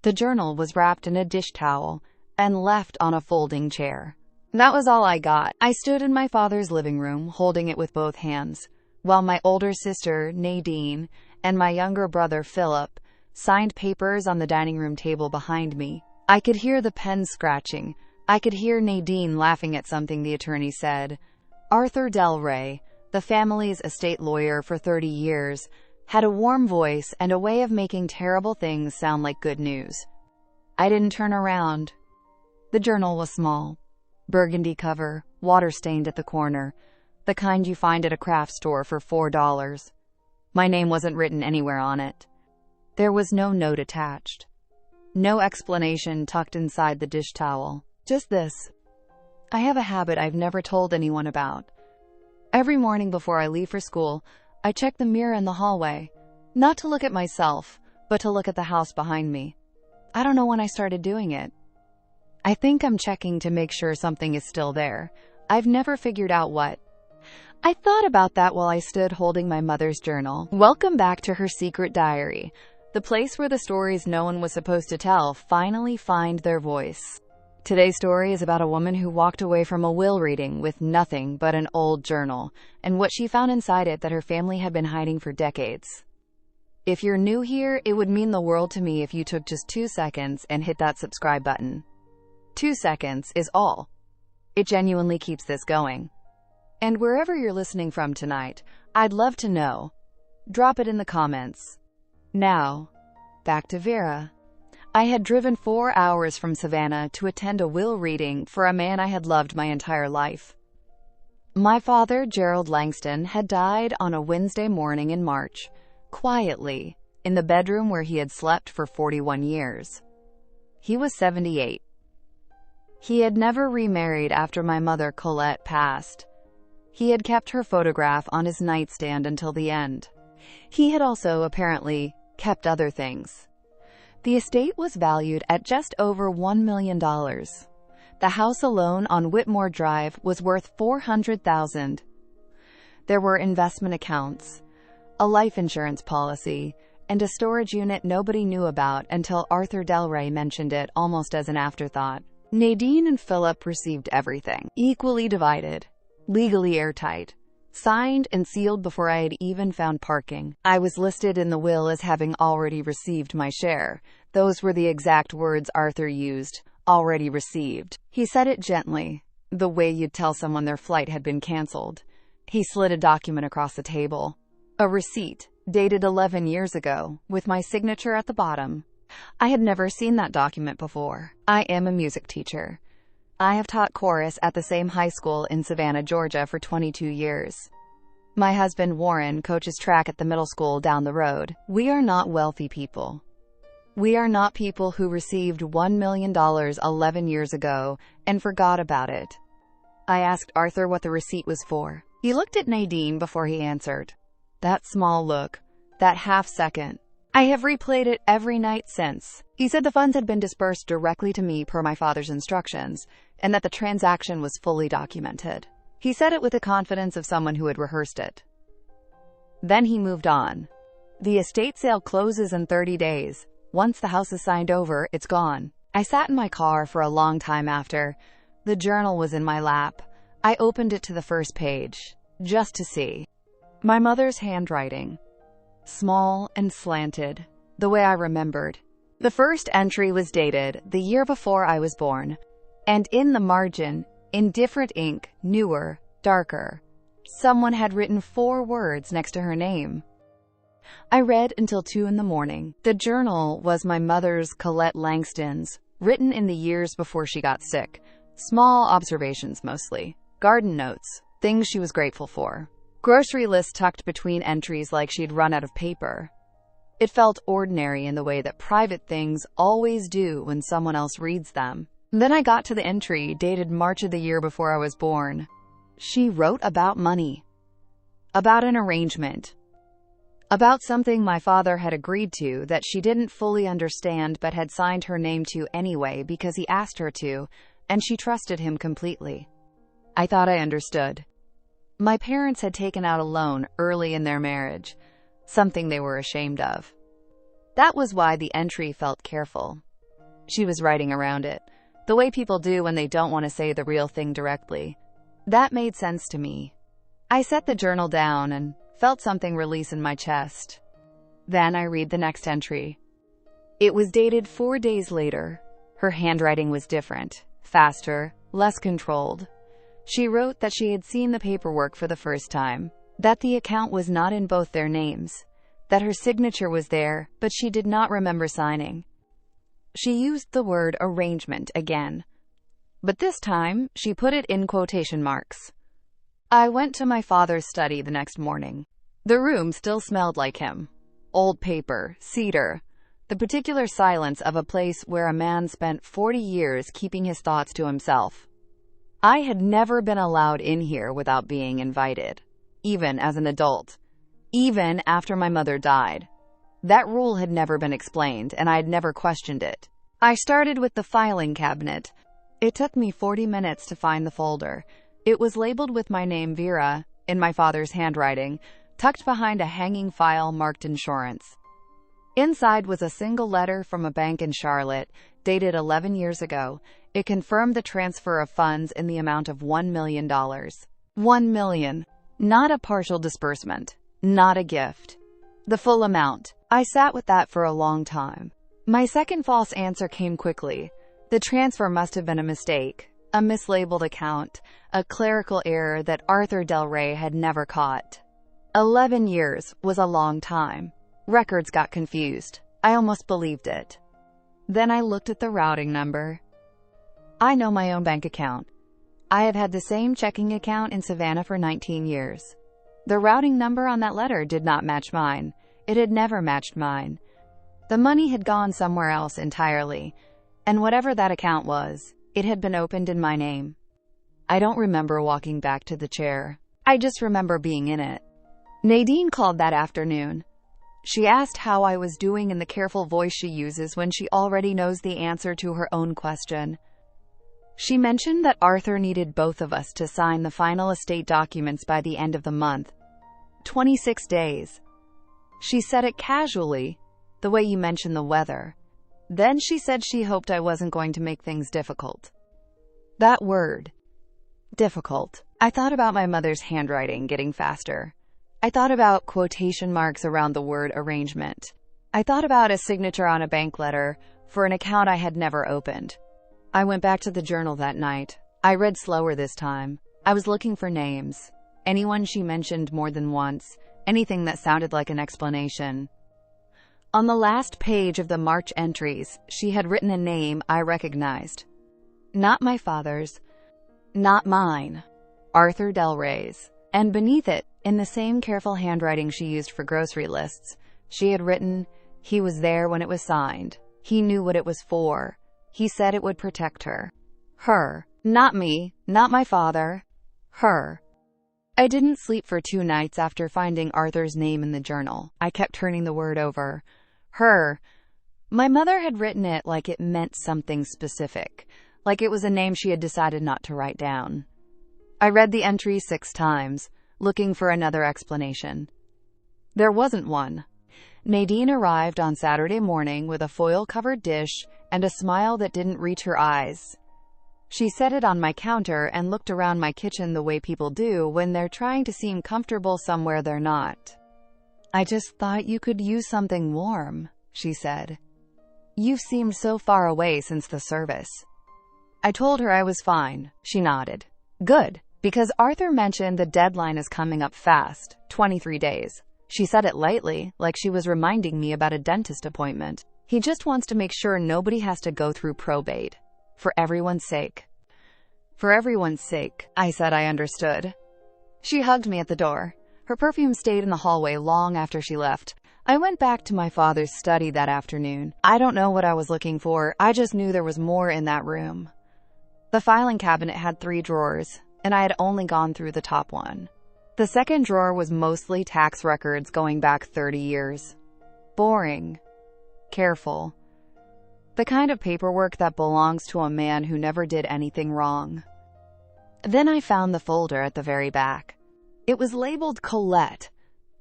The journal was wrapped in a dish towel and left on a folding chair. That was all I got. I stood in my father's living room, holding it with both hands, while my older sister, Nadine, and my younger brother, Philip, signed papers on the dining room table behind me. I could hear the pen scratching. I could hear Nadine laughing at something the attorney said. Arthur Del Rey, the family's estate lawyer for 30 years, had a warm voice and a way of making terrible things sound like good news. I didn't turn around. The journal was small. Burgundy cover, water-stained at the corner, the kind you find at a craft store for $4. My name wasn't written anywhere on it. There was no note attached. No explanation tucked inside the dish towel. Just this. I have a habit I've never told anyone about. Every morning before I leave for school, I check the mirror in the hallway. Not to look at myself, but to look at the house behind me. I don't know when I started doing it. I think I'm checking to make sure something is still there. I've never figured out what. I thought about that while I stood holding my mother's journal. Welcome back to her secret diary, the place where the stories no one was supposed to tell finally find their voice. Today's story is about a woman who walked away from a will reading with nothing but an old journal, and what she found inside it that her family had been hiding for decades. If you're new here, it would mean the world to me if you took just 2 seconds and hit that subscribe button. 2 seconds is all. It genuinely keeps this going. And wherever you're listening from tonight, I'd love to know. Drop it in the comments. Now, back to Vera. I had driven 4 hours from Savannah to attend a will reading for a man I had loved my entire life. My father, Gerald Langston, had died on a Wednesday morning in March, quietly, in the bedroom where he had slept for 41 years. He was 78. He had never remarried after my mother, Colette, passed. He had kept her photograph on his nightstand until the end. He had also, apparently, kept other things. The estate was valued at just over $1 million. The house alone on Whitmore Drive was worth $400,000. There were investment accounts, a life insurance policy, and a storage unit nobody knew about until Arthur Del Rey mentioned it almost as an afterthought. Nadine and Philip received everything, equally divided, legally airtight, signed and sealed before I had even found parking. I was listed in the will as having already received my share. Those were the exact words Arthur used, already received. He said it gently, the way you'd tell someone their flight had been canceled. He slid a document across the table. A receipt, dated 11 years ago, with my signature at the bottom. I had never seen that document before. I am a music teacher. I have taught chorus at the same high school in Savannah, Georgia for 22 years. My husband, Warren, coaches track at the middle school down the road. We are not wealthy people. We are not people who received $1 million 11 years ago and forgot about it. I asked Arthur what the receipt was for. He looked at Nadine before he answered. That small look, that half second. I have replayed it every night since. He said the funds had been disbursed directly to me per my father's instructions, and that the transaction was fully documented. He said it with the confidence of someone who had rehearsed it. Then he moved on. The estate sale closes in 30 days. Once the house is signed over, it's gone. I sat in my car for a long time after. The journal was in my lap. I opened it to the first page, just to see. My mother's handwriting. Small and slanted, the way I remembered. The first entry was dated the year before I was born, and in the margin, in different ink, newer, darker, someone had written 4 words next to her name. I read until 2 in the morning. The journal was my mother's, Colette Langston's, written in the years before she got sick. Small observations mostly. Garden notes, things she was grateful for. Grocery list tucked between entries like she'd run out of paper. It felt ordinary in the way that private things always do when someone else reads them. Then I got to the entry dated March of the year before I was born. She wrote about money. About an arrangement. About something my father had agreed to that she didn't fully understand but had signed her name to anyway because he asked her to, and she trusted him completely. I thought I understood. My parents had taken out a loan early in their marriage, something they were ashamed of. That was why the entry felt careful. She was writing around it, the way people do when they don't want to say the real thing directly. That made sense to me. I set the journal down and felt something release in my chest. Then I read the next entry. It was dated 4 days later. Her handwriting was different, faster, less controlled. She wrote that she had seen the paperwork for the first time, that the account was not in both their names, that her signature was there, but she did not remember signing. She used the word arrangement again, but this time she put it in quotation marks. I went to my father's study the next morning. The room still smelled like him. Old paper, cedar, the particular silence of a place where a man spent 40 years keeping his thoughts to himself. I had never been allowed in here without being invited, even as an adult, even after my mother died. That rule had never been explained, and I had never questioned it. I started with the filing cabinet. It took me 40 minutes to find the folder. It was labeled with my name, Vera, in my father's handwriting, tucked behind a hanging file marked insurance. Inside was a single letter from a bank in Charlotte, dated 11 years ago. It confirmed the transfer of funds in the amount of $1 million. $1 million. Not a partial disbursement. Not a gift. The full amount. I sat with that for a long time. My second false answer came quickly. The transfer must have been a mistake, a mislabeled account, a clerical error that Arthur Del Rey had never caught. 11 years was a long time. Records got confused. I almost believed it. Then I looked at the routing number. I know my own bank account. I have had the same checking account in Savannah for 19 years. The routing number on that letter did not match mine. It had never matched mine. The money had gone somewhere else entirely, and whatever that account was, it had been opened in my name. I don't remember walking back to the chair. I just remember being in it. Nadine called that afternoon. She asked how I was doing in the careful voice she uses when she already knows the answer to her own question. She mentioned that Arthur needed both of us to sign the final estate documents by the end of the month. 26 days. She said it casually, the way you mentioned the weather. Then she said she hoped I wasn't going to make things difficult. That word. Difficult. I thought about my mother's handwriting getting faster. I thought about quotation marks around the word arrangement. I thought about a signature on a bank letter for an account I had never opened. I went back to the journal that night. I read slower this time. I was looking for names. Anyone she mentioned more than once. Anything that sounded like an explanation. On the last page of the March entries, she had written a name I recognized. Not my father's. Not mine. Arthur Del Rey's. And beneath it, in the same careful handwriting she used for grocery lists, she had written, he was there when it was signed. He knew what it was for. He said it would protect her. Her. Not me. Not my father. Her. I didn't sleep for 2 nights after finding Arthur's name in the journal. I kept turning the word over. Her. My mother had written it like it meant something specific, like it was a name she had decided not to write down. I read the entry 6 times, looking for another explanation. There wasn't one. Nadine arrived on Saturday morning with a foil-covered dish and a smile that didn't reach her eyes. She set it on my counter and looked around my kitchen the way people do when they're trying to seem comfortable somewhere they're not. I just thought you could use something warm, she said. You've seemed so far away since the service. I told her I was fine. She nodded. Good, because Arthur mentioned the deadline is coming up fast, 23 days. She said it lightly, like she was reminding me about a dentist appointment. He just wants to make sure nobody has to go through probate. For everyone's sake. For everyone's sake, I said I understood. She hugged me at the door. Her perfume stayed in the hallway long after she left. I went back to my father's study that afternoon. I don't know what I was looking for, I just knew there was more in that room. The filing cabinet had 3 drawers, and I had only gone through the top one. The second drawer was mostly tax records going back 30 years. Boring. Careful. The kind of paperwork that belongs to a man who never did anything wrong. Then I found the folder at the very back. It was labeled Colette.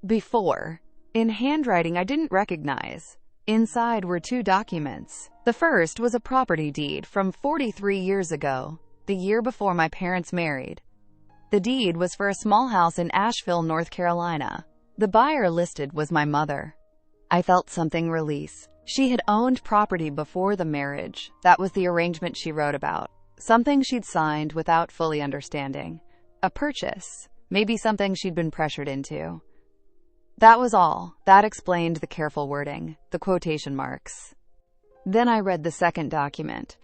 Before, in handwriting I didn't recognize. Inside were two documents. The first was a property deed from 43 years ago, the year before my parents married. The deed was for a small house in Asheville, North Carolina. The buyer listed was my mother. I felt something release. She had owned property before the marriage. That was the arrangement she wrote about. Something she'd signed without fully understanding. A purchase. Maybe something she'd been pressured into. That was all. That explained the careful wording, the quotation marks. Then I read the second document.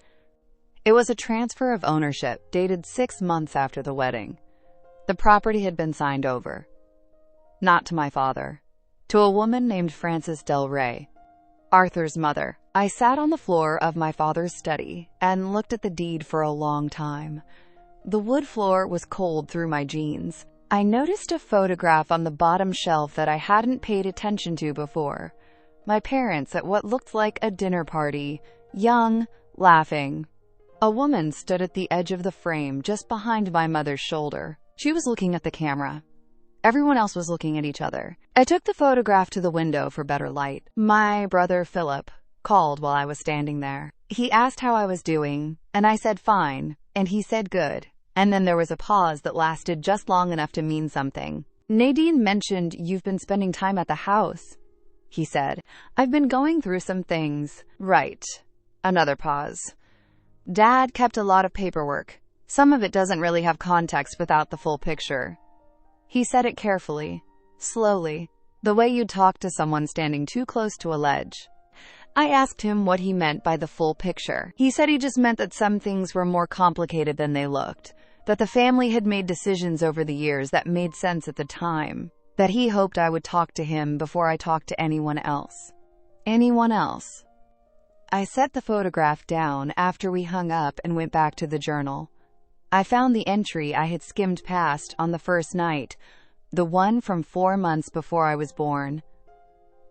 It was a transfer of ownership, dated 6 months after the wedding. The property had been signed over. Not to my father. To a woman named Frances Del Rey, Arthur's mother. I sat on the floor of my father's study and looked at the deed for a long time. The wood floor was cold through my jeans. I noticed a photograph on the bottom shelf that I hadn't paid attention to before. My parents at what looked like a dinner party, young, laughing. A woman stood at the edge of the frame just behind my mother's shoulder. She was looking at the camera. Everyone else was looking at each other. I took the photograph to the window for better light. My brother Philip called while I was standing there. He asked how I was doing, and I said fine, and he said good. And then there was a pause that lasted just long enough to mean something. Nadine mentioned you've been spending time at the house, he said. I've been going through some things. Right. Another pause. Dad kept a lot of paperwork. Some of it doesn't really have context without the full picture. He said it carefully, slowly, the way you'd talk to someone standing too close to a ledge. I asked him what he meant by the full picture. He said he just meant that some things were more complicated than they looked, that the family had made decisions over the years that made sense at the time, that he hoped I would talk to him before I talked to anyone else. Anyone else. I set the photograph down after we hung up and went back to the journal. I found the entry I had skimmed past on the first night, the one from 4 months before I was born.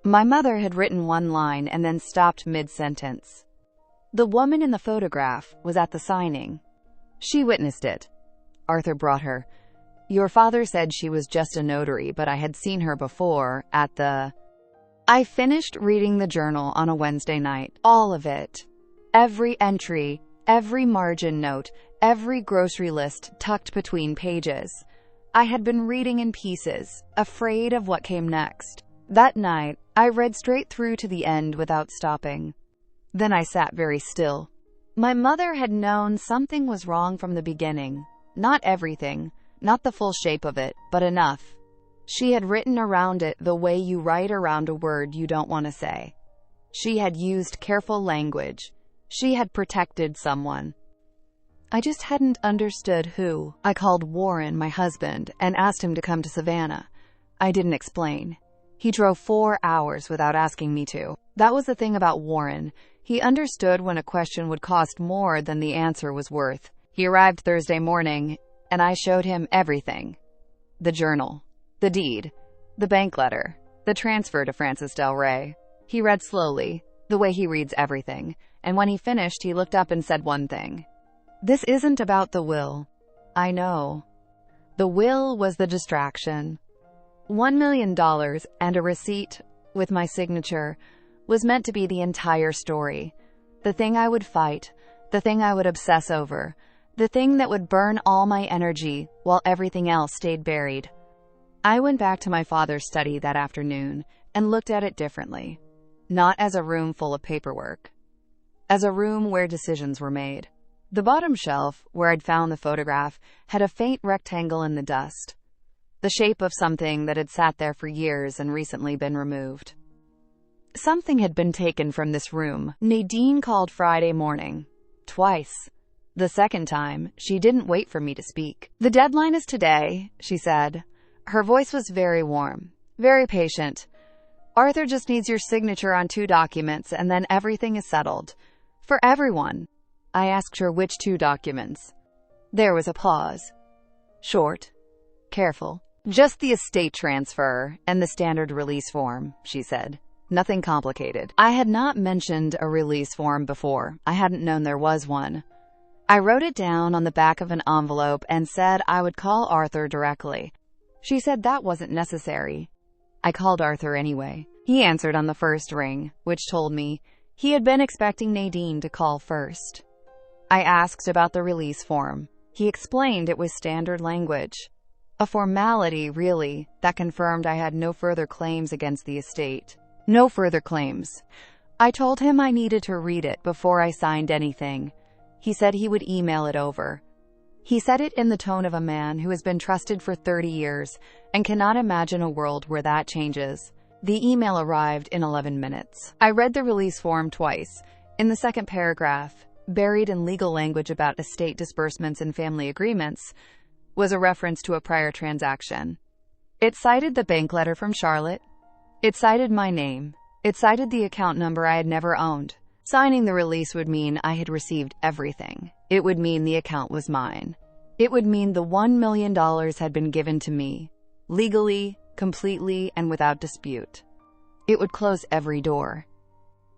My mother had written one line and then stopped mid-sentence. The woman in the photograph was at the signing. She witnessed it. Arthur brought her. Your father said she was just a notary, but I had seen her before, at the... I finished reading the journal on a Wednesday night. All of it. Every entry, every margin note, every grocery list tucked between pages. I had been reading in pieces, afraid of what came next. That night, I read straight through to the end without stopping. Then I sat very still. My mother had known something was wrong from the beginning. Not everything, not the full shape of it, but enough. She had written around it the way you write around a word you don't want to say. She had used careful language. She had protected someone. I just hadn't understood who. I called Warren, my husband, and asked him to come to Savannah. I didn't explain. He drove 4 hours without asking me to. That was the thing about Warren. He understood when a question would cost more than the answer was worth. He arrived Thursday morning, and I showed him everything. The journal, the deed, the bank letter, the transfer to Frances Del Rey. He read slowly, the way he reads everything, and when he finished, he looked up and said one thing. This isn't about the will. I know. The will was the distraction. $1 million and a receipt, with my signature, was meant to be the entire story. The thing I would fight, the thing I would obsess over, the thing that would burn all my energy while everything else stayed buried. I went back to my father's study that afternoon and looked at it differently. Not as a room full of paperwork. As a room where decisions were made. The bottom shelf, where I'd found the photograph, had a faint rectangle in the dust. The shape of something that had sat there for years and recently been removed. Something had been taken from this room. Nadine called Friday morning. Twice. The second time, she didn't wait for me to speak. The deadline is today, she said. Her voice was very warm, very patient. Arthur just needs your signature on 2 documents and then everything is settled. For everyone. I asked her which 2 documents. There was a pause. Short. Careful. Just the estate transfer and the standard release form, she said. Nothing complicated. I had not mentioned a release form before. I hadn't known there was one. I wrote it down on the back of an envelope and said I would call Arthur directly. She said that wasn't necessary. I called Arthur anyway. He answered on the first ring, which told me he had been expecting Nadine to call first. I asked about the release form. He explained it was standard language. A formality, really, that confirmed I had no further claims against the estate. No further claims. I told him I needed to read it before I signed anything. He said he would email it over. He said it in the tone of a man who has been trusted for 30 years and cannot imagine a world where that changes. The email arrived in 11 minutes. I read the release form twice. In the second paragraph, buried in legal language about estate disbursements and family agreements, was a reference to a prior transaction. It cited the bank letter from Charlotte. It cited my name. It cited the account number I had never owned. Signing the release would mean I had received everything. It would mean the account was mine. It would mean the $1 million had been given to me, legally, completely, and without dispute. It would close every door.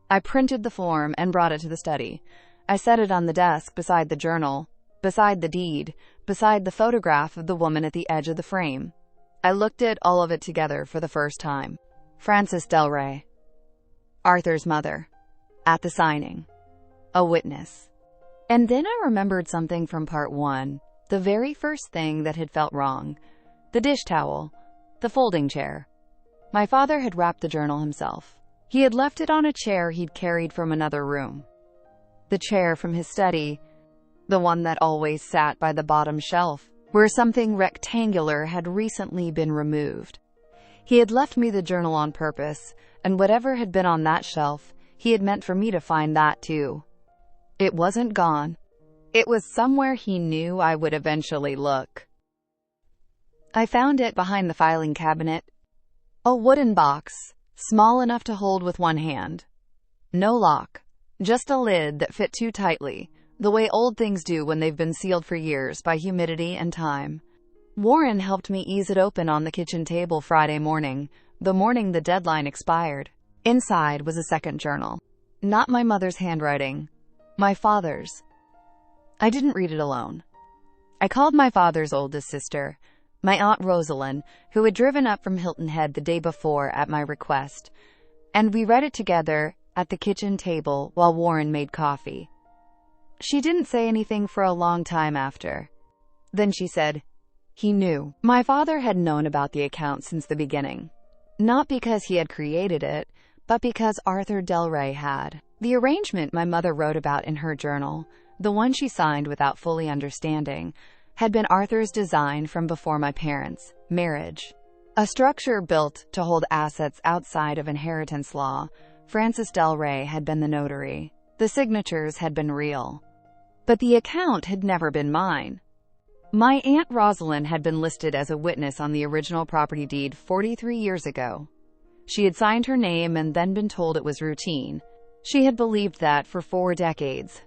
I printed the form and brought it to the study. I set it on the desk beside the journal, beside the deed, beside the photograph of the woman at the edge of the frame. I looked at all of it together for the first time. Frances Del Rey. Arthur's mother. At the signing. A witness. And then I remembered something from part 1. The very first thing that had felt wrong. The dish towel. The folding chair. My father had wrapped the journal himself. He had left it on a chair he'd carried from another room. The chair from his study. The one that always sat by the bottom shelf, where something rectangular had recently been removed. He had left me the journal on purpose, and whatever had been on that shelf, he had meant for me to find that too. It wasn't gone. It was somewhere he knew I would eventually look. I found it behind the filing cabinet. A wooden box, small enough to hold with one hand. No lock, just a lid that fit too tightly, the way old things do when they've been sealed for years by humidity and time. Warren helped me ease it open on the kitchen table Friday morning, the morning the deadline expired. Inside was a second journal. Not my mother's handwriting. My father's. I didn't read it alone. I called my father's oldest sister, my Aunt Rosalind, who had driven up from Hilton Head the day before at my request, and we read it together at the kitchen table while Warren made coffee. She didn't say anything for a long time after. Then she said, "He knew." My father had known about the account since the beginning. Not because he had created it, but because Arthur Del Rey had. The arrangement my mother wrote about in her journal, the one she signed without fully understanding, had been Arthur's design from before my parents' marriage. A structure built to hold assets outside of inheritance law. Frances Del Rey had been the notary. The signatures had been real. But the account had never been mine. My Aunt Rosalind had been listed as a witness on the original property deed 43 years ago. She had signed her name and then been told it was routine. She had believed that for 4 decades.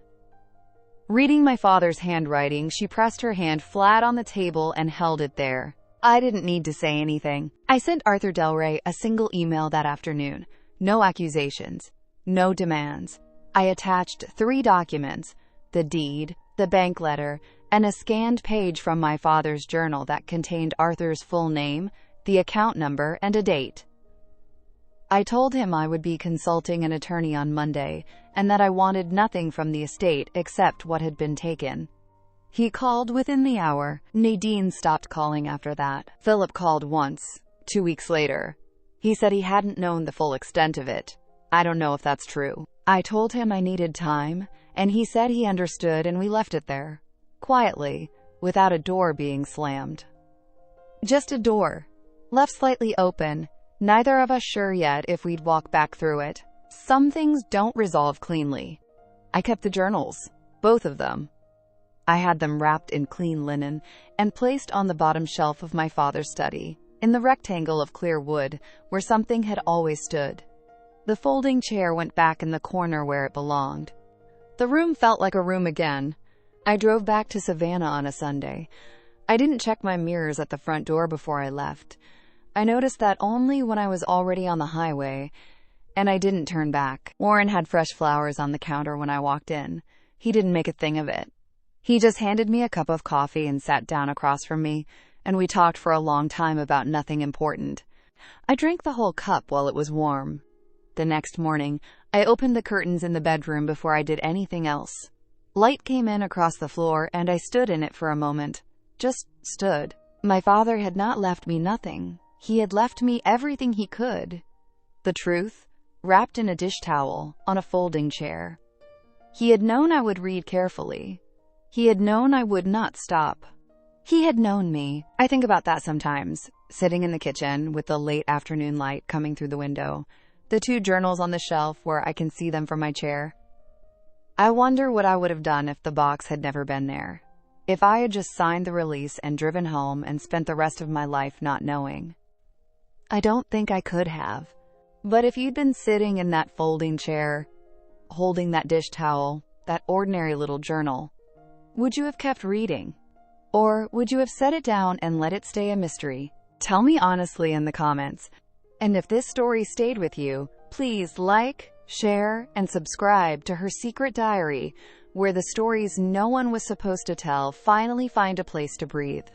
Reading my father's handwriting, she pressed her hand flat on the table and held it there. I didn't need to say anything. I sent Arthur Del Rey a single email that afternoon. No accusations. No demands. I attached 3 documents: the deed, the bank letter, and a scanned page from my father's journal that contained Arthur's full name, the account number, and a date. I told him I would be consulting an attorney on Monday, and that I wanted nothing from the estate except what had been taken. He called within the hour. Nadine stopped calling after that. Philip called once, 2 weeks later. He said he hadn't known the full extent of it. I don't know if that's true. I told him I needed time, and he said he understood, and we left it there. Quietly, without a door being slammed. Just a door, left slightly open, neither of us sure yet if we'd walk back through it. Some things don't resolve cleanly. I kept the journals, both of them. I had them wrapped in clean linen and placed on the bottom shelf of my father's study, in the rectangle of clear wood where something had always stood. The folding chair went back in the corner where it belonged. The room felt like a room again. I drove back to Savannah on a Sunday. I didn't check my mirrors at the front door before I left. I noticed that only when I was already on the highway, and I didn't turn back. Warren had fresh flowers on the counter when I walked in. He didn't make a thing of it. He just handed me a cup of coffee and sat down across from me, and we talked for a long time about nothing important. I drank the whole cup while it was warm. The next morning, I opened the curtains in the bedroom before I did anything else. Light came in across the floor, and I stood in it for a moment. Just stood. My father had not left me nothing. He had left me everything he could. The truth, wrapped in a dish towel, on a folding chair. He had known I would read carefully. He had known I would not stop. He had known me. I think about that sometimes, sitting in the kitchen with the late afternoon light coming through the window, the 2 journals on the shelf where I can see them from my chair. I wonder what I would have done if the box had never been there. If I had just signed the release and driven home and spent the rest of my life not knowing. I don't think I could have. But if you'd been sitting in that folding chair, holding that dish towel, that ordinary little journal, would you have kept reading? Or would you have set it down and let it stay a mystery? Tell me honestly in the comments. And if this story stayed with you, please like, share, and subscribe to Her Secret Diary, where the stories no one was supposed to tell finally find a place to breathe.